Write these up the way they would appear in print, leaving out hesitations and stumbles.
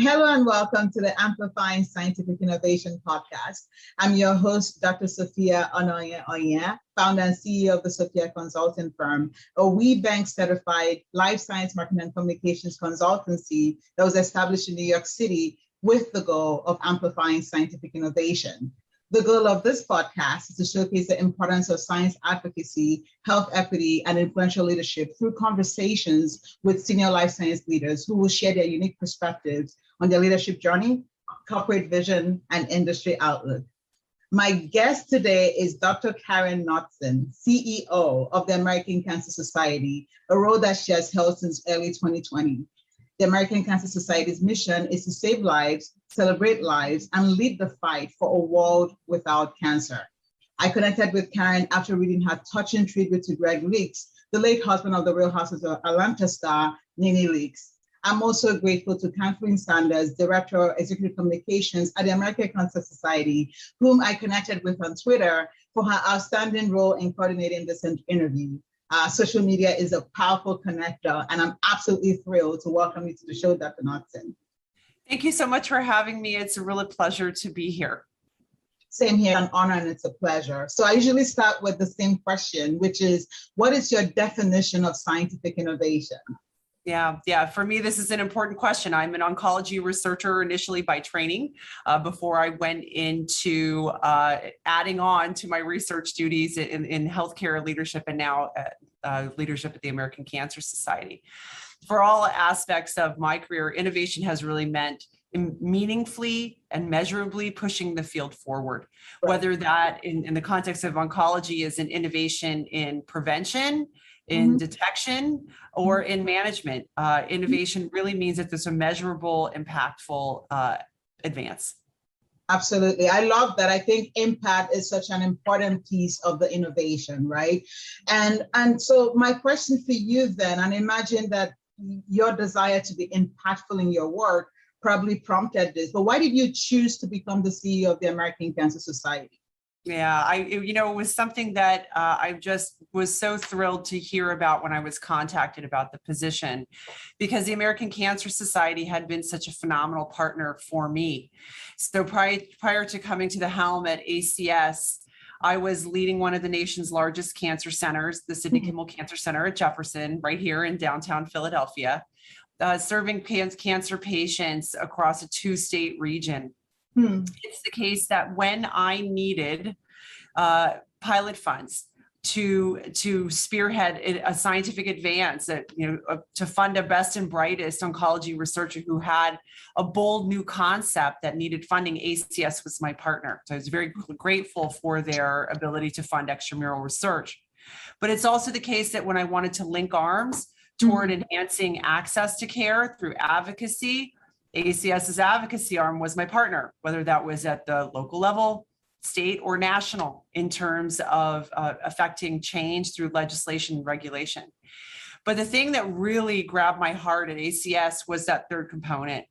Hello and welcome to the Amplifying Scientific Innovation podcast. I'm your host, Dr. Sophia Ononye-Onyia, founder and CEO of the Sophia Consulting Firm, a WeBank certified life science marketing and communications consultancy that was established in New York City with the goal of amplifying scientific innovation. The goal of this podcast is to showcase the importance of science advocacy, health equity, and influential leadership through conversations with senior life science leaders who will share their unique perspectives on their leadership journey, corporate vision, and industry outlook. My guest today is Dr. Karen Knudsen, CEO of the American Cancer Society, a role that she has held since early 2020. The American Cancer Society's mission is to save lives, celebrate lives, and lead the fight for a world without cancer. I connected with Karen after reading her touching tribute to Greg Leakes, the late husband of the Real Housewives of Atlanta star, Nene Leakes. I'm also grateful to Kathleen Sanders, Director of Executive Communications at the American Cancer Society, whom I connected with on Twitter for her outstanding role in coordinating this interview. Social media is a powerful connector, and I'm absolutely thrilled to welcome you to the show, Dr. Knudsen. Thank you so much for having me. It's a real pleasure to be here. Same here, an honor, and it's a pleasure. So I usually start with the same question, which is, what is your definition of scientific innovation? Yeah. For me, this is an important question. I'm an oncology researcher initially by training before I went into adding on to my research duties in healthcare leadership and now leadership at the American Cancer Society. For all aspects of my career, innovation has really meant meaningfully and measurably pushing the field forward, whether that in the context of oncology is an innovation in prevention, in detection, or in management. Innovation really means that there's a measurable, impactful advance. Absolutely. I love that. I think impact is such an important piece of the innovation, right? And so my question for you then, and imagine that your desire to be impactful in your work probably prompted this, but why did you choose to become the CEO of the American Cancer Society? Yeah, it was something that I just was so thrilled to hear about when I was contacted about the position, because the American Cancer Society had been such a phenomenal partner for me. So prior to coming to the helm at ACS, I was leading one of the nation's largest cancer centers, the Sidney Kimmel Cancer Center at Jefferson, right here in downtown Philadelphia, serving cancer patients across a 2-state region. It's the case that when I needed pilot funds to spearhead a scientific advance, to fund a best and brightest oncology researcher who had a bold new concept that needed funding, ACS was my partner. So I was very grateful for their ability to fund extramural research. But it's also the case that when I wanted to link arms toward enhancing access to care through advocacy, ACS's advocacy arm was my partner, whether that was at the local level, state, or national, in terms of affecting change through legislation and regulation. But the thing that really grabbed my heart at ACS was that third component,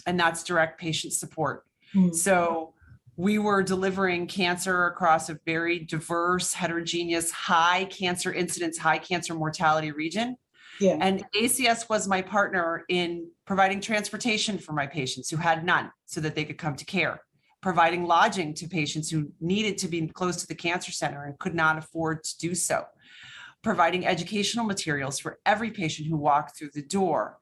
and that's direct patient support. So we were delivering cancer across a very diverse, heterogeneous, high cancer incidence, high cancer mortality region. Yeah. And ACS was my partner in providing transportation for my patients who had none so that they could come to care, providing lodging to patients who needed to be close to the cancer center and could not afford to do so, providing educational materials for every patient who walked through the door,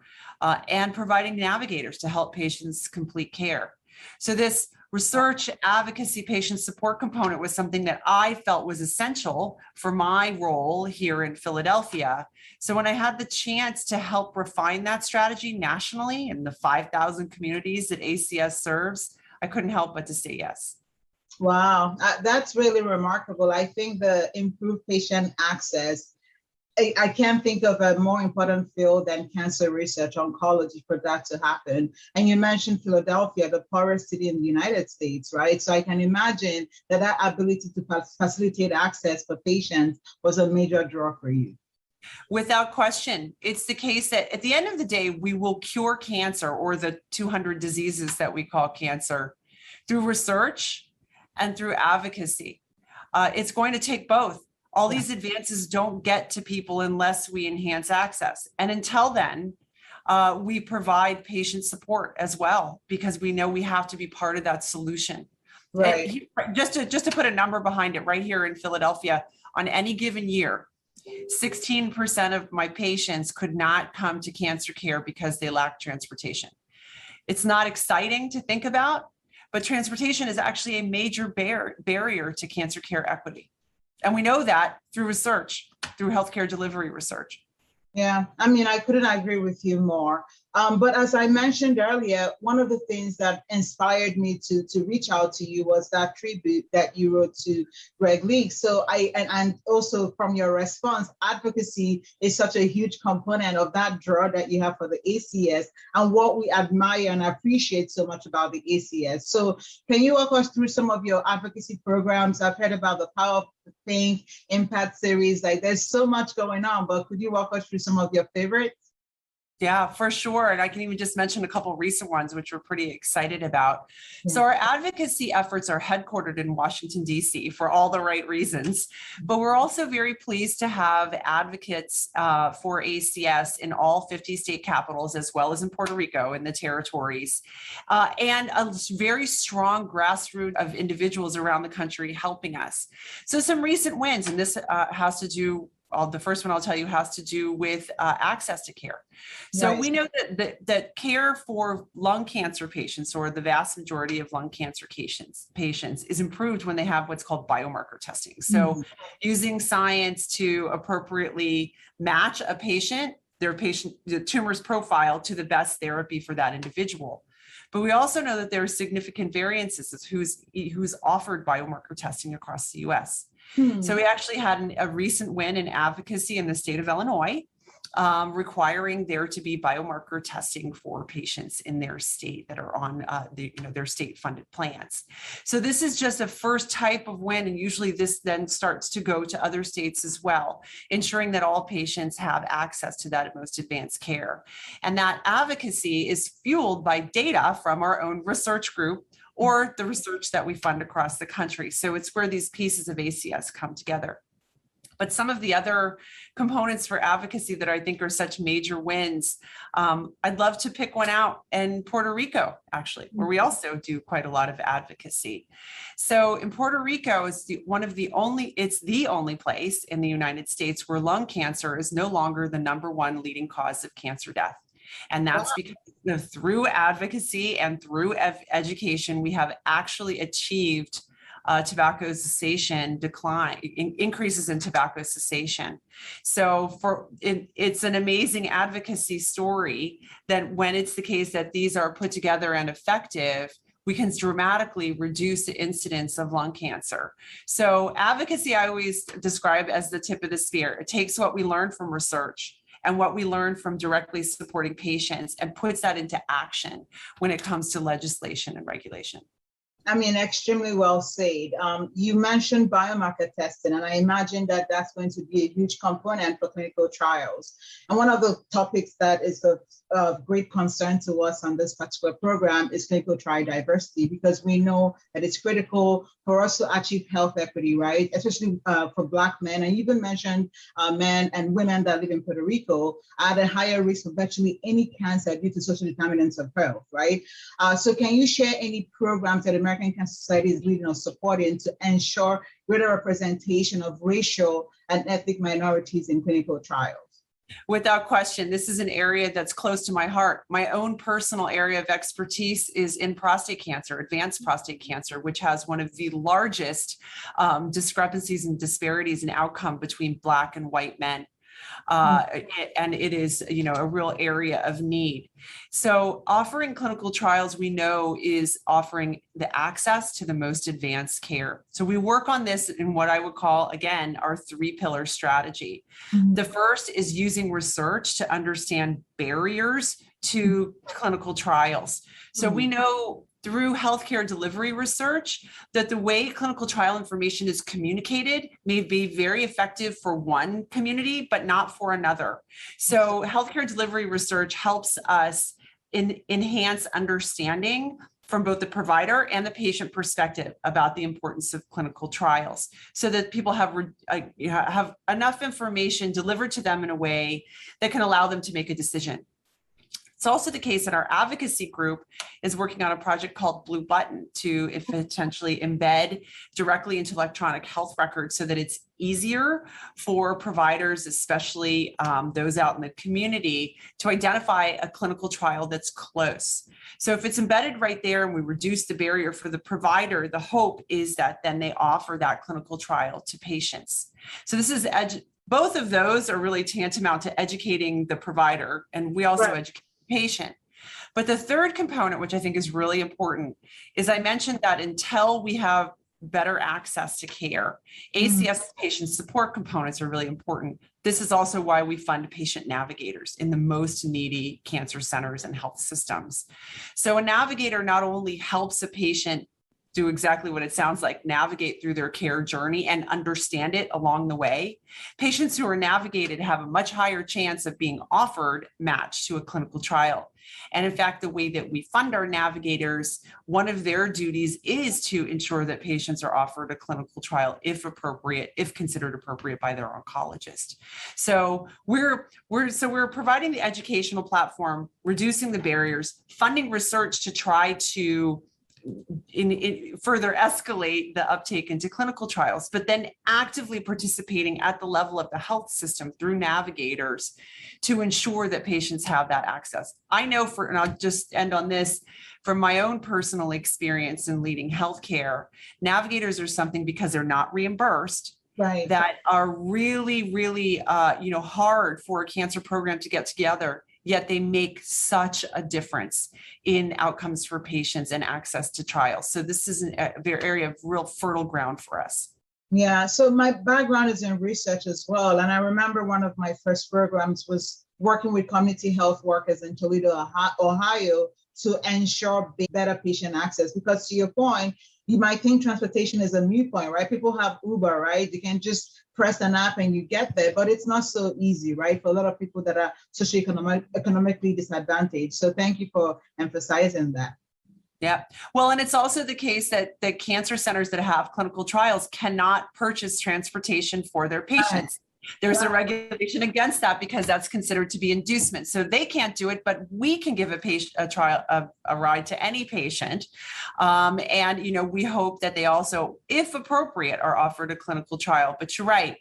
and providing navigators to help patients complete care. So this research, advocacy, patient support component was something that I felt was essential for my role here in Philadelphia. So when I had the chance to help refine that strategy nationally in the 5,000 communities that ACS serves, I couldn't help but to say yes. Wow, that's really remarkable. I think the improved patient access, I can't think of a more important field than cancer research, oncology, for that to happen. And you mentioned Philadelphia, the poorest city in the United States, right? So I can imagine that ability to facilitate access for patients was a major draw for you. Without question, it's the case that at the end of the day, we will cure cancer, or the 200 diseases that we call cancer, through research and through advocacy. It's going to take both. All these advances don't get to people unless we enhance access. And until then, We provide patient support as well, because we know we have to be part of that solution. Right. Just to put a number behind it, right here in Philadelphia, on any given year, 16% of my patients could not come to cancer care because they lack transportation. It's not exciting to think about, but transportation is actually a major barrier to cancer care equity. And we know that through research, through healthcare delivery research. Yeah, I mean, I couldn't agree with you more. But as I mentioned earlier, one of the things that inspired me to reach out to you was that tribute that you wrote to Greg Leake. So and also from your response, advocacy is such a huge component of that draw that you have for the ACS and what we admire and appreciate so much about the ACS. So can you walk us through some of your advocacy programs? I've heard about the Power of the Think Impact series. Like, there's so much going on, but could you walk us through some of your favorites? Yeah, for sure. And I can even just mention a couple of recent ones, which we're pretty excited about. Yeah. So our advocacy efforts are headquartered in Washington, D.C. for all the right reasons. But we're also very pleased to have advocates for ACS in all 50 state capitals, as well as in Puerto Rico and the territories, and a very strong grassroots of individuals around the country helping us. So some recent wins, and this has to do the first one I'll tell you has to do with access to care. So right. We know that care for lung cancer patients, or the vast majority of lung cancer patients is improved when they have what's called biomarker testing. So using science to appropriately match the tumor's profile to the best therapy for that individual. But we also know that there are significant variances as who's offered biomarker testing across the US. So we actually had a recent win in advocacy in the state of Illinois, requiring there to be biomarker testing for patients in their state that are on their state funded plans. So this is just a first type of win, and usually this then starts to go to other states as well, ensuring that all patients have access to that most advanced care. And that advocacy is fueled by data from our own research group, or the research that we fund across the country. So it's where these pieces of ACS come together. But some of the other components for advocacy that I think are such major wins, I'd love to pick one out in Puerto Rico, actually, where we also do quite a lot of advocacy. So in Puerto Rico, it's the only place in the United States where lung cancer is no longer the #1 leading cause of cancer death. And that's because through advocacy and through education, we have actually achieved tobacco cessation increases in tobacco cessation. So it's an amazing advocacy story that when it's the case that these are put together and effective, we can dramatically reduce the incidence of lung cancer. So advocacy, I always describe as the tip of the spear. It takes what we learn from research and what we learn from directly supporting patients and puts that into action when it comes to legislation and regulation. I mean, extremely well said. You mentioned biomarker testing, and I imagine that that's going to be a huge component for clinical trials. And one of the topics that is of great concern to us on this particular program is clinical trial diversity, because we know that it's critical for us to achieve health equity, right? Especially for Black men. And you even mentioned men and women that live in Puerto Rico are at a higher risk of virtually any cancer due to social determinants of health, right? So can you share any programs that American Cancer Society is leading or supporting to ensure greater representation of racial and ethnic minorities in clinical trials? Without question, this is an area that's close to my heart. My own personal area of expertise is in prostate cancer, advanced prostate cancer, which has one of the largest discrepancies and disparities in outcome between Black and white men. And it is, a real area of need. So offering clinical trials, we know, is offering the access to the most advanced care. So we work on this in what I would call, again, our 3-pillar strategy. The first is using research to understand barriers to clinical trials. So we know through healthcare delivery research that the way clinical trial information is communicated may be very effective for one community, but not for another. So healthcare delivery research helps us enhance understanding from both the provider and the patient perspective about the importance of clinical trials, so that people have enough information delivered to them in a way that can allow them to make a decision. It's also the case that our advocacy group is working on a project called Blue Button to potentially embed directly into electronic health records so that it's easier for providers, especially those out in the community, to identify a clinical trial that's close. So if it's embedded right there and we reduce the barrier for the provider, the hope is that then they offer that clinical trial to patients. So this is both of those are really tantamount to educating the provider, and we also educate the patient. But the third component, which I think is really important, is I mentioned that until we have better access to care, ACS patient support components are really important. This is also why we fund patient navigators in the most needy cancer centers and health systems. So a navigator not only helps a patient do exactly what it sounds like, navigate through their care journey and understand it along the way. Patients who are navigated have a much higher chance of being offered match to a clinical trial. And in fact, the way that we fund our navigators, one of their duties is to ensure that patients are offered a clinical trial if appropriate, if considered appropriate by their oncologist. So we're providing the educational platform, reducing the barriers, funding research to try to further escalate the uptake into clinical trials, but then actively participating at the level of the health system through navigators to ensure that patients have that access. I know and I'll just end on this, from my own personal experience in leading healthcare, navigators are something, because they're not reimbursed, that are really, really, hard for a cancer program to get together. Yet they make such a difference in outcomes for patients and access to trials. So this is an area of real fertile ground for us. Yeah, so my background is in research as well. And I remember one of my first programs was working with community health workers in Toledo, Ohio, to ensure better patient access. Because to your point, you might think transportation is a moot point, right? People have Uber, right? You can just press an app and you get there, but it's not so easy, right? For a lot of people that are socioeconomically disadvantaged. So thank you for emphasizing that. Yeah. Well, and it's also the case that the cancer centers that have clinical trials cannot purchase transportation for their patients. There's a regulation against that because that's considered to be inducement. So they can't do it, but we can give a ride to any patient. And, we hope that they also, if appropriate, are offered a clinical trial. But you're right.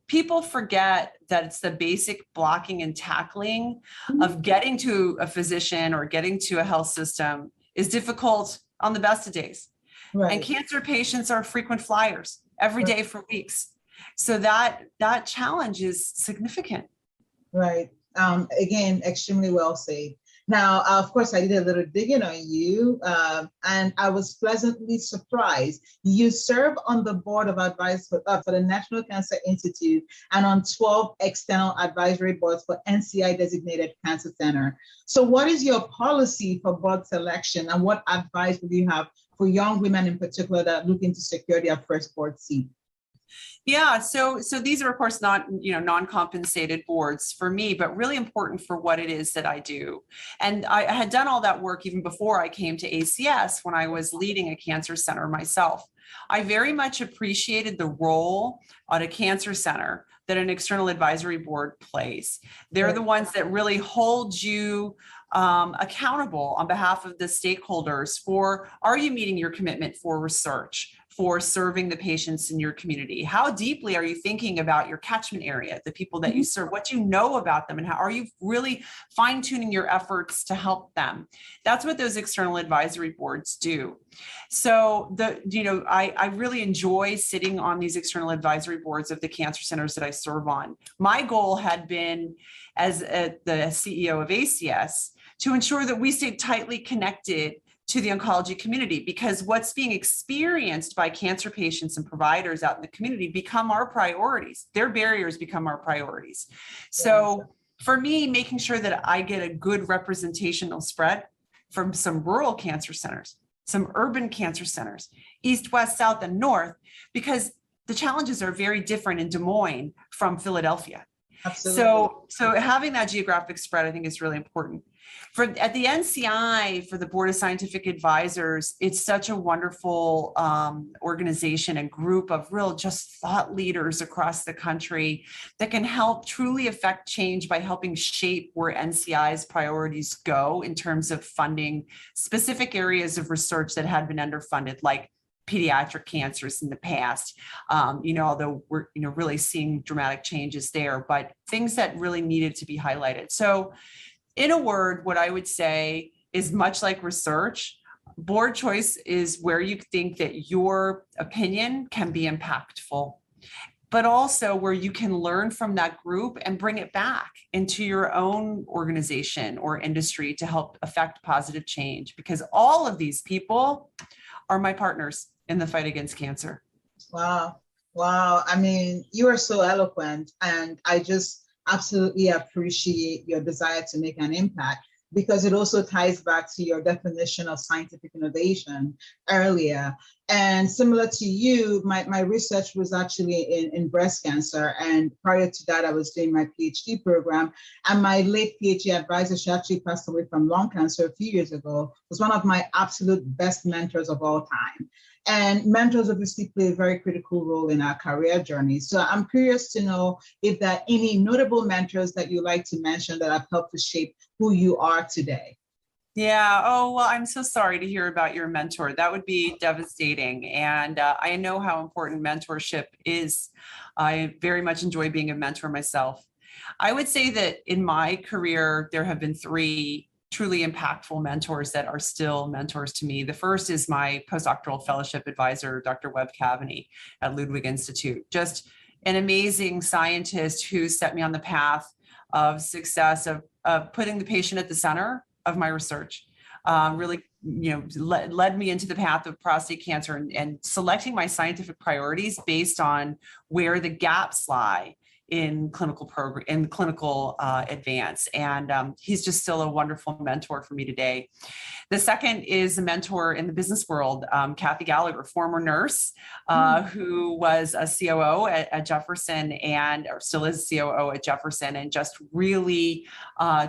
People forget that it's the basic blocking and tackling of getting to a physician or getting to a health system is difficult on the best of days. And cancer patients are frequent flyers every day for weeks. So that challenge is significant. Right. Again, extremely well said. Now, of course, I did a little digging on you, and I was pleasantly surprised. You serve on the board of advice for the National Cancer Institute and on 12 external advisory boards for NCI-designated cancer center. So what is your policy for board selection, and what advice would you have for young women in particular that are looking to secure their first board seat? Yeah, so these are, of course, not, non-compensated boards for me, but really important for what it is that I do. And I had done all that work even before I came to ACS when I was leading a cancer center myself. I very much appreciated the role at a cancer center that an external advisory board plays. They're the ones that really hold you accountable on behalf of the stakeholders for, are you meeting your commitment for research, for serving the patients in your community? How deeply are you thinking about your catchment area, the people that you serve, what you know about them, and how are you really fine-tuning your efforts to help them? That's what those external advisory boards do. So I really enjoy sitting on these external advisory boards of the cancer centers that I serve on. My goal had been, as the CEO of ACS, to ensure that we stayed tightly connected to the oncology community, because what's being experienced by cancer patients and providers out in the community become our priorities. Their barriers become our priorities. So for me, making sure that I get a good representational spread from some rural cancer centers, some urban cancer centers, east, west, south, and north, because the challenges are very different in Des Moines from Philadelphia. Absolutely. So having that geographic spread, I think, is really important. At the NCI, for the Board of Scientific Advisors, it's such a wonderful organization and group of real just thought leaders across the country that can help truly affect change by helping shape where NCI's priorities go in terms of funding specific areas of research that had been underfunded, like pediatric cancers in the past, although we're, really seeing dramatic changes there, but things that really needed to be highlighted. So in a word, what I would say is, much like research, board choice is where you think that your opinion can be impactful, but also where you can learn from that group and bring it back into your own organization or industry to help affect positive change, because all of these people are my partners in the fight against cancer. Wow. Wow. I mean, you are so eloquent, and I just absolutely appreciate your desire to make an impact, because it also ties back to your definition of scientific innovation earlier. And similar to you, my research was actually in breast cancer. And prior to that, I was doing my PhD program. And my late PhD advisor, she actually passed away from lung cancer a few years ago, was one of my absolute best mentors of all time. And mentors obviously play a very critical role in our career journey. So I'm curious to know if there are any notable mentors that you like to mention that have helped to shape who you are today. Yeah. Oh, well, I'm so sorry to hear about your mentor. That would be devastating. And I know how important mentorship is. I very much enjoy being a mentor myself. I would say that in my career, there have been three truly impactful mentors that are still mentors to me. The first is my postdoctoral fellowship advisor, Dr. Webb Cavaney at Ludwig Institute. Just an amazing scientist who set me on the path of success, of putting the patient at the center of my research. Really, led me into the path of prostate cancer and selecting my scientific priorities based on where the gaps lie in clinical advance. And he's just still a wonderful mentor for me today. The second is a mentor in the business world, Kathy Gallagher, former nurse, who was a COO at Jefferson or still is COO at Jefferson, and just really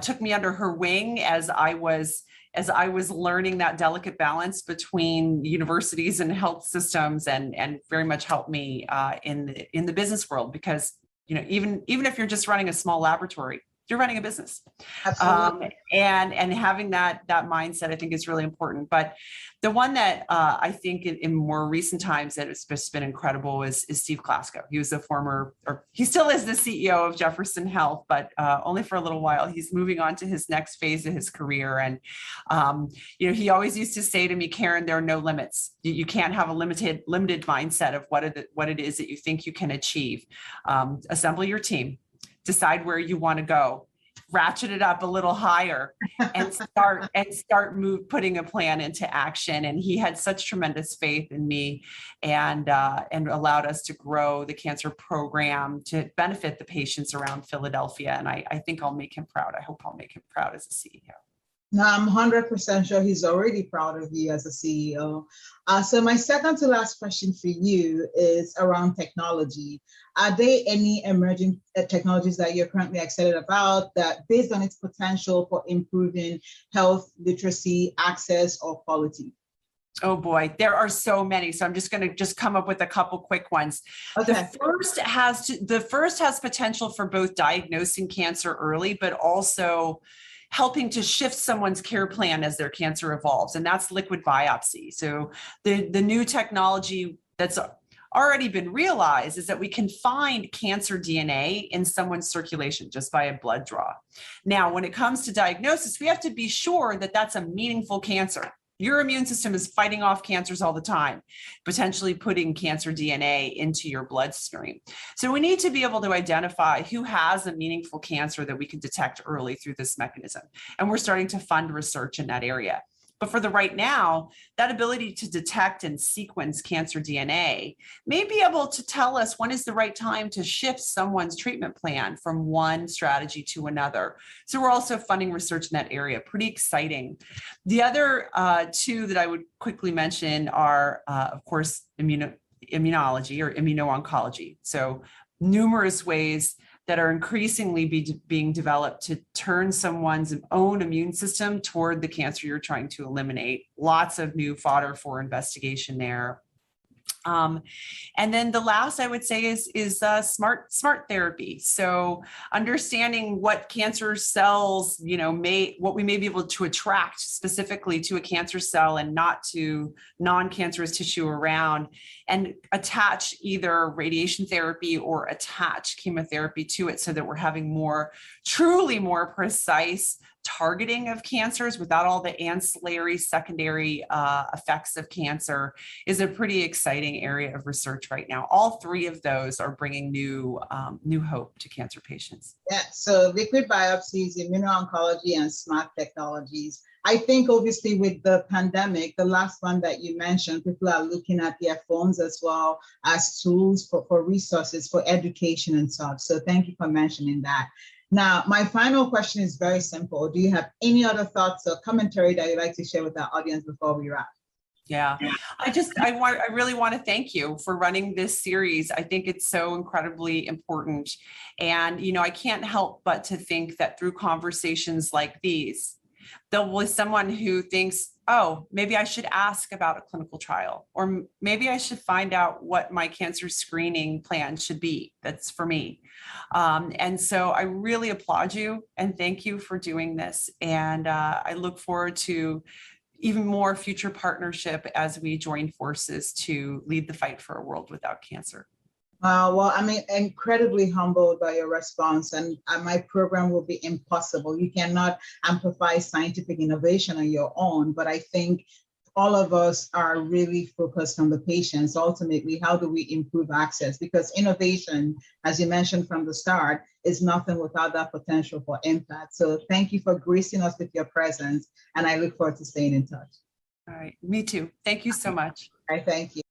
took me under her wing as I was learning that delicate balance between universities and health systems, and very much helped me in the business world, because even if you're just running a small laboratory, you're running a business. And having that mindset, I think, is really important. But the one that I think in more recent times that has just been incredible is Steve Klasko. He was he still is the CEO of Jefferson Health, but only for a little while. He's moving on to his next phase of his career. And, he always used to say to me, Karen, there are no limits. You can't have a limited mindset of what it is that you think you can achieve. Assemble your team. Decide where you want to go, ratchet it up a little higher, and start putting a plan into action. And he had such tremendous faith in me, and allowed us to grow the cancer program to benefit the patients around Philadelphia. And I think I'll make him proud. I hope I'll make him proud as a CEO. No, I'm 100% sure he's already proud of you as a CEO. So my second to last question for you is around technology. Are there any emerging technologies that you're currently excited about that, based on its potential for improving health literacy, access, or quality? Oh boy, there are so many. So I'm just going to come up with a couple quick ones. Okay. The first has potential for both diagnosing cancer early, but also helping to shift someone's care plan as their cancer evolves. And that's liquid biopsy. So the new technology that's already been realized is that we can find cancer DNA in someone's circulation just by a blood draw. Now, when it comes to diagnosis, we have to be sure that that's a meaningful cancer. Your immune system is fighting off cancers all the time, potentially putting cancer DNA into your bloodstream. So we need to be able to identify who has a meaningful cancer that we can detect early through this mechanism. And we're starting to fund research in that area. But for the right now, that ability to detect and sequence cancer DNA may be able to tell us when is the right time to shift someone's treatment plan from one strategy to another. So we're also funding research in that area. Pretty exciting. The other two that I would quickly mention are, of course, immunology or immuno-oncology. So numerous ways that are increasingly being developed to turn someone's own immune system toward the cancer you're trying to eliminate. Lots of new fodder for investigation there. And then the last I would say is smart therapy. So understanding what cancer cells, what we may be able to attract specifically to a cancer cell and not to non-cancerous tissue around, and attach either radiation therapy or attach chemotherapy to it so that we're having truly more precise targeting of cancers without all the ancillary secondary effects of cancer is a pretty exciting area of research right now. All three of those are bringing new hope to cancer patients. Yeah, so liquid biopsies, immuno-oncology, and smart technologies. I think obviously with the pandemic, the last one that you mentioned, people are looking at their phones as well as tools for resources for education and such. So thank you for mentioning that. Now, my final question is very simple. Do you have any other thoughts or commentary that you'd like to share with our audience before we wrap? Yeah, I really want to thank you for running this series. I think it's so incredibly important. And, I can't help but to think that through conversations like these, there'll be someone who thinks, oh, maybe I should ask about a clinical trial, or maybe I should find out what my cancer screening plan should be. That's for me. And so I really applaud you and thank you for doing this. And I look forward to even more future partnership as we join forces to lead the fight for a world without cancer. Well, I'm incredibly humbled by your response, and my program will be impossible. You cannot amplify scientific innovation on your own, but I think all of us are really focused on the patients. Ultimately, how do we improve access? Because innovation, as you mentioned from the start, is nothing without that potential for impact. So thank you for gracing us with your presence, and I look forward to staying in touch. All right, me too. Thank you so much. I thank you.